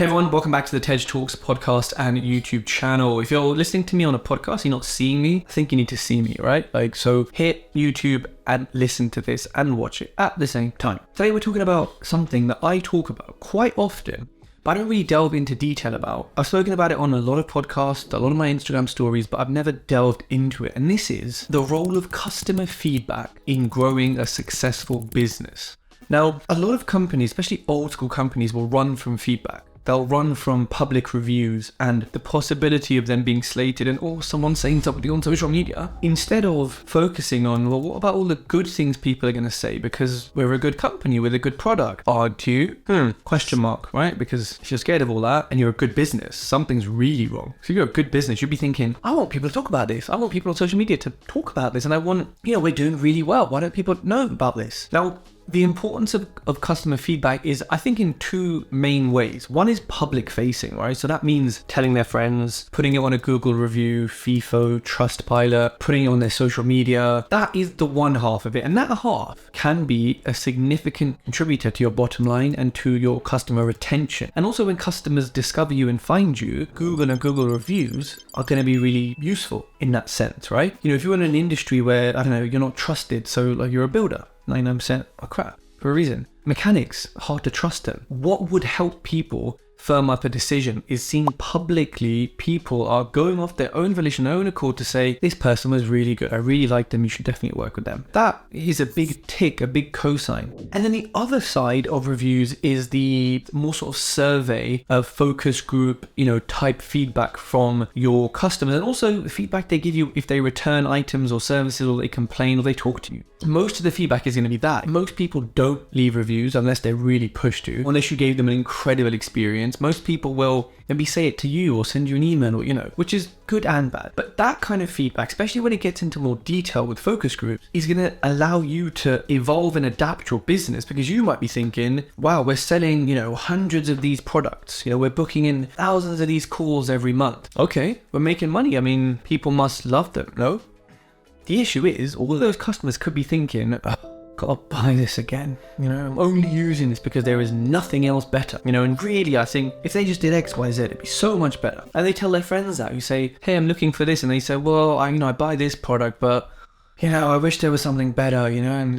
Hey everyone, welcome back to the TED Talks podcast and YouTube channel. If you're listening to me on a podcast, you're not seeing me, I think you need to see me, right? So hit YouTube and listen to this and watch it at the same time. Today we're talking about something that I talk about quite often, but I don't really delve into detail about. I've spoken about it on a lot of podcasts, a lot of my Instagram stories, but I've never delved into it. And this is the role of customer feedback in growing a successful business. Now, a lot of companies, especially old school companies, will run from feedback. They'll run from public reviews and the possibility of them being slated and someone saying something on social media, instead of focusing on, well, what about all the good things people are going to say because we're a good company with a good product? Aren't you? Question mark, right? Because if you're scared of all that and you're a good business, something's really wrong. So if you're a good business, you'd be thinking, I want people to talk about this. I want people on social media to talk about this. And I want, we're doing really well. Why don't people know about this? Now, the importance of customer feedback is, I think, in two main ways. One is public facing, right? So that means telling their friends, putting it on a Google review, FIFO, Trustpilot, putting it on their social media. That is the one half of it. And that half can be a significant contributor to your bottom line and to your customer retention. And also when customers discover you and find you, Google and Google reviews are going to be really useful in that sense, right? If you're in an industry where, you're not trusted, so like you're a builder, 99% are crap for a reason. Mechanics, hard to trust them. What would help people firm up a decision is seeing publicly people are going off their own volition, their own accord to say, this person was really good. I really like them. You should definitely work with them. That is a big tick, a big cosign. And then the other side of reviews is the more sort of survey of focus group, type feedback from your customers, and also the feedback they give you if they return items or services or they complain or they talk to you. Most of the feedback is going to be that. Most people don't leave reviews unless they're really pushed to, unless you gave them an incredible experience. Most people will maybe say it to you or send you an email or, which is good and bad. But that kind of feedback, especially when it gets into more detail with focus groups, is going to allow you to evolve and adapt your business, because you might be thinking, wow, we're selling, hundreds of these products. We're booking in thousands of these calls every month. Okay, we're making money. People must love them, no? The issue is, all of those customers could be thinking, gotta buy this again. I'm only using this because there is nothing else better. And really, I think if they just did X, Y, Z, it'd be so much better. And they tell their friends that, who say, hey, I'm looking for this. And they say, well, I buy this product, but, I wish there was something better, and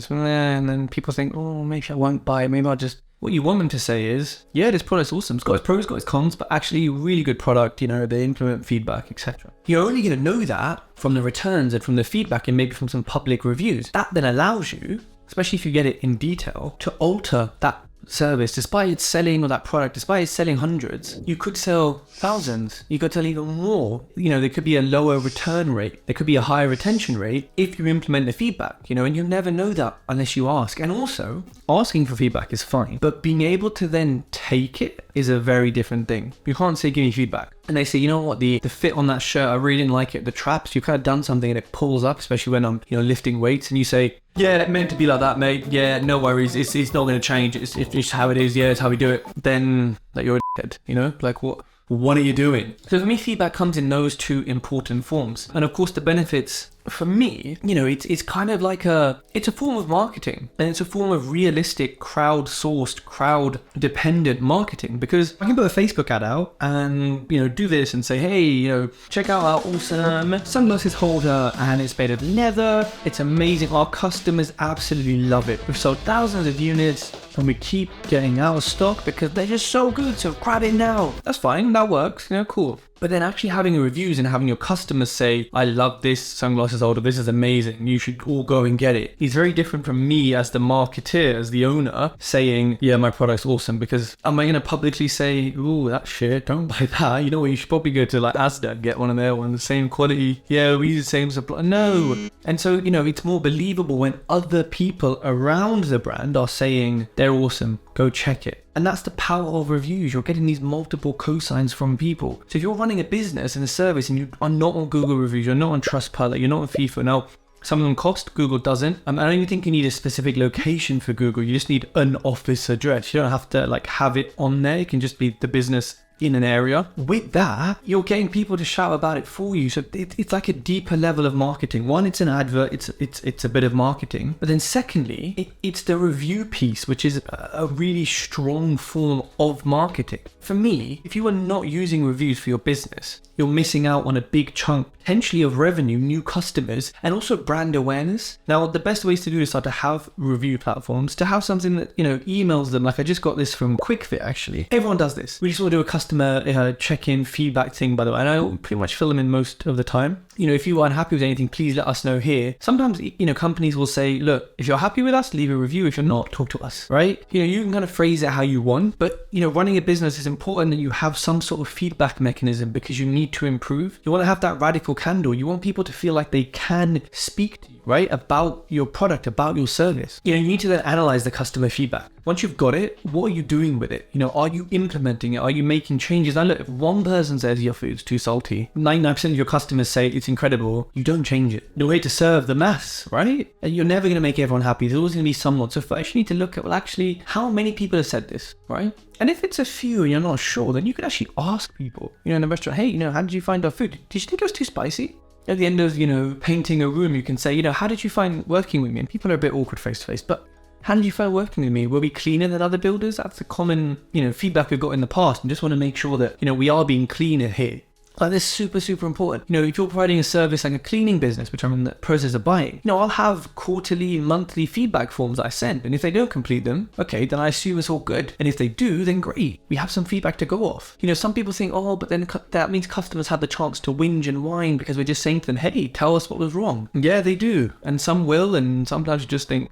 then people think, oh, maybe I won't buy it. Maybe I'll just... What you want them to say is, yeah, this product's awesome. It's got its pros, it's got its cons, but actually really good product, they implement feedback, etc. You're only going to know that from the returns and from the feedback and maybe from some public reviews. That then allows you, especially if you get it in detail, to alter that service. Despite it selling, or that product, despite it selling hundreds, you could sell thousands. You could sell even more. There could be a lower return rate. There could be a higher retention rate if you implement the feedback, and you'll never know that unless you ask. And also, asking for feedback is fine, but being able to then take it is a very different thing. You can't say, give me feedback. And they say, you know what, the fit on that shirt, I really didn't like it. The traps, you've kind of done something and it pulls up, especially when I'm, lifting weights, and you say, yeah, it meant to be like that, mate. Yeah, no worries. It's not going to change. It's just how it is. Yeah, it's how we do it. Then you're a dickhead, like what are you doing? So for me, feedback comes in those two important forms. And of course, the benefits for me, it's kind of like it's a form of marketing, and it's a form of realistic, crowd-sourced, crowd-dependent marketing, because I can put a Facebook ad out and, do this and say, hey, check out our awesome sunglasses holder, and it's made of leather. It's amazing. Our customers absolutely love it. We've sold thousands of units and we keep getting out of stock because they're just so good. So grab it now. That's fine. That works. Cool. But then actually having reviews and having your customers say, I love this sunglasses holder, this is amazing, you should all go and get it, is very different from me as the marketeer, as the owner, saying, yeah, my product's awesome. Because am I going to publicly say, ooh, that shit, don't buy that? You know what, you should probably go to Asda and get one of their ones, the same quality. Yeah, we use the same supply. No. And so, it's more believable when other people around the brand are saying, they're awesome, go check it. And that's the power of reviews. You're getting these multiple cosigns from people. So if you're running a business and a service and you are not on Google reviews, you're not on Trustpilot, you're not on FIFO. Now, some of them cost, Google doesn't. I don't even think you need a specific location for Google. You just need an office address. You don't have to have it on there. It can just be the business in an area. With that, you're getting people to shout about it for you. So it's like a deeper level of marketing. One, it's an advert, it's a bit of marketing. But then secondly, it's the review piece, which is a really strong form of marketing. For me, if you are not using reviews for your business, you're missing out on a big chunk potentially of revenue, new customers, and also brand awareness. Now, the best ways to do this are to have review platforms, to have something that, emails them. Like I just got this from QuickFit, actually. Everyone does this. We just want to do a customer check-in feedback thing, by the way. And I pretty much fill them in most of the time. If you are unhappy with anything, please let us know here. Sometimes, companies will say, look, if you're happy with us, leave a review. If you're not, talk to us, right? You can kind of phrase it how you want, but, running a business is important that you have some sort of feedback mechanism because you need to improve. You want to have that radical candor. You want people to feel like they can speak to you, right? About your product, about your service. You need to then analyze the customer feedback. Once you've got it, what are you doing with it? Are you implementing it? Are you making changes? Now look, if one person says your food's too salty, 99% of your customers say it's incredible, you don't change it. No way to serve the mass, right? And you're never going to make everyone happy. There's always going to be someone. So first you need to look at, well, actually, how many people have said this, right? And if it's a few and you're not sure, then you can actually ask people, in a restaurant, hey, how did you find our food? Did you think it was too spicy? At the end of, painting a room, you can say, how did you find working with me? And people are a bit awkward face to face, but how did you find working with me? Were we cleaner than other builders? That's a common, feedback we've got in the past. And just want to make sure that, we are being cleaner here. Like, this is super, super important. If you're providing a service like a cleaning business, which I'm in the process of buying, I'll have quarterly, monthly feedback forms that I send. And if they don't complete them, okay, then I assume it's all good. And if they do, then great. We have some feedback to go off. Some people think, but then that means customers have the chance to whinge and whine because we're just saying to them, hey, tell us what was wrong. Yeah, they do. And some will, and sometimes you just think,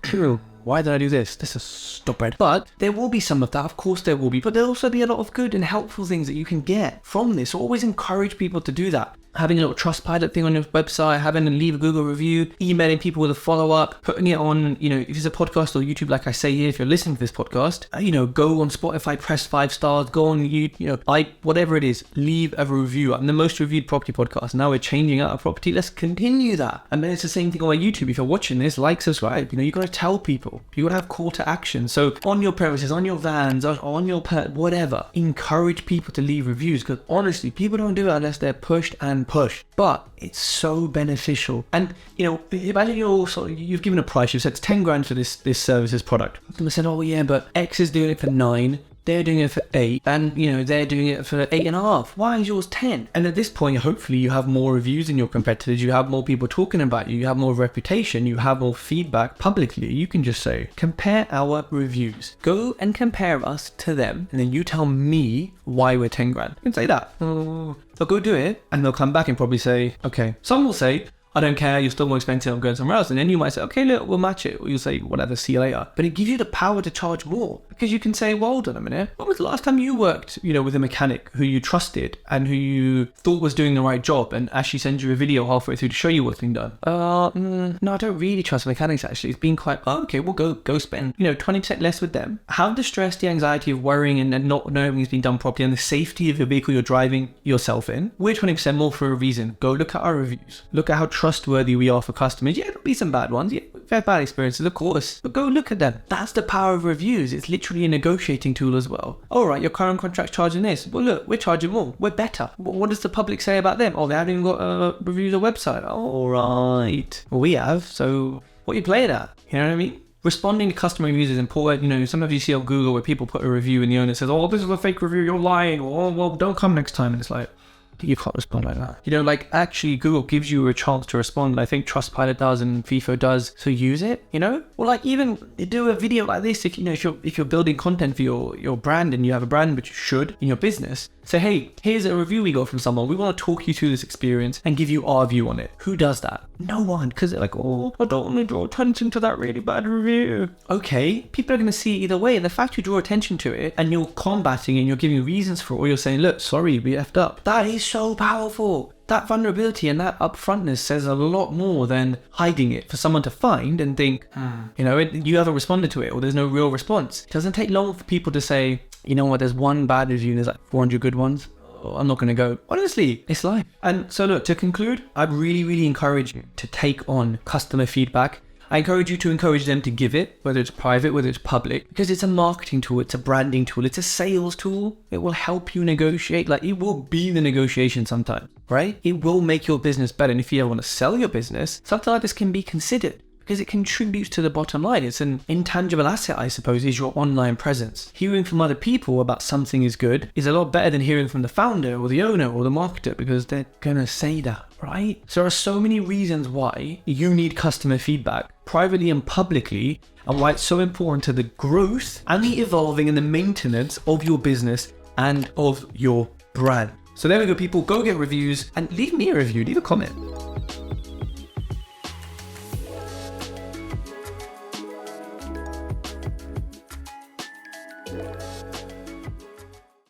why did I do this? This is stupid. But there will be some of that. Of course there will be. But there'll also be a lot of good and helpful things that you can get from this. So always encourage people to do that. Having a little Trustpilot thing on your website, having them leave a Google review, emailing people with a follow-up, putting it on, if it's a podcast or YouTube, like I say here, if you're listening to this podcast, go on Spotify, press 5 stars, go on YouTube, like whatever it is, leave a review. I'm the most reviewed property podcast. Now we're changing out our property. Let's continue that. And then it's the same thing on my YouTube. If you're watching this, like, subscribe. You got to tell people. You got to have call to action. So on your premises, on your vans, on your whatever, encourage people to leave reviews, because honestly, people don't do it unless they're pushed and push, but it's so beneficial. And imagine you've given a price, you've said it's 10 grand for this service, this product. Customer said, oh yeah, but X is doing it for 9, they're doing it for 8, and they're doing it for 8.5. Why is yours 10? And at this point, hopefully you have more reviews than your competitors, you have more people talking about you, you have more reputation, you have more feedback publicly. You can just say, compare our reviews, go and compare us to them, and then you tell me why we're 10 grand. You can say that. They'll go do it, and they'll come back and probably say, okay. Some will say, I don't care, you're still more expensive, I'm going somewhere else. And then you might say, okay, look, we'll match it. Or you'll say, whatever, see you later. But it gives you the power to charge more, because you can say, well, hold on a minute. When was the last time you worked, with a mechanic who you trusted and who you thought was doing the right job and actually send you a video halfway through to show you what's been done? No, I don't really trust mechanics, actually. It's been quite, okay, well, go spend, 20% less with them. Have the stress, the anxiety of worrying and not knowing everything's been done properly, and the safety of your vehicle you're driving yourself in. We're 20% more for a reason. Go look at our reviews. Look at how trustworthy we are for customers. Yeah, there'll be some bad ones. Yeah, we've had bad experiences, of course. But go look at them. That's the power of reviews. It's literally a negotiating tool as well. All right, your current contract's charging this. Well, look, we're charging more. We're better. What does the public say about them? Oh, they haven't even got reviews on the website. All right. Well, we have. So what are you playing at? You know what I mean? Responding to customer reviews is important. Sometimes you see on Google where people put a review and the owner says, oh, this is a fake review, you're lying. Or, well, don't come next time. And it's like, you can't respond like that. Actually Google gives you a chance to respond. I think Trustpilot does and FIFO does. So use it, Or even do a video like this if you're building content for your brand and you have a brand, which you should in your business. Say, hey, here's a review we got from someone. We want to talk you through this experience and give you our view on it. Who does that? No one, because they're like, oh, I don't want to draw attention to that really bad review. Okay, people are going to see it either way. And the fact you draw attention to it and you're combating and you're giving reasons for it, or you're saying, look, sorry, we effed up. That is so powerful. That vulnerability and that upfrontness says a lot more than hiding it for someone to find and think, you haven't responded to it, or there's no real response. It doesn't take long for people to say, you know what, there's one bad review and there's like 400 good ones. Oh, I'm not going to go. Honestly, it's life. And so look, to conclude, I'd really, really encourage you to take on customer feedback. I encourage you to encourage them to give it, whether it's private, whether it's public, because it's a marketing tool, it's a branding tool, it's a sales tool. It will help you negotiate. Like, it will be the negotiation sometimes, right? It will make your business better. And if you want to sell your business, something like this can be considered, because it contributes to the bottom line. It's an intangible asset, I suppose, is your online presence. Hearing from other people about something is good is a lot better than hearing from the founder or the owner or the marketer, because they're gonna say that, right? So there are so many reasons why you need customer feedback, privately and publicly, and why it's so important to the growth and the evolving and the maintenance of your business and of your brand. So there we go, people. Go get reviews and leave me a review, leave a comment.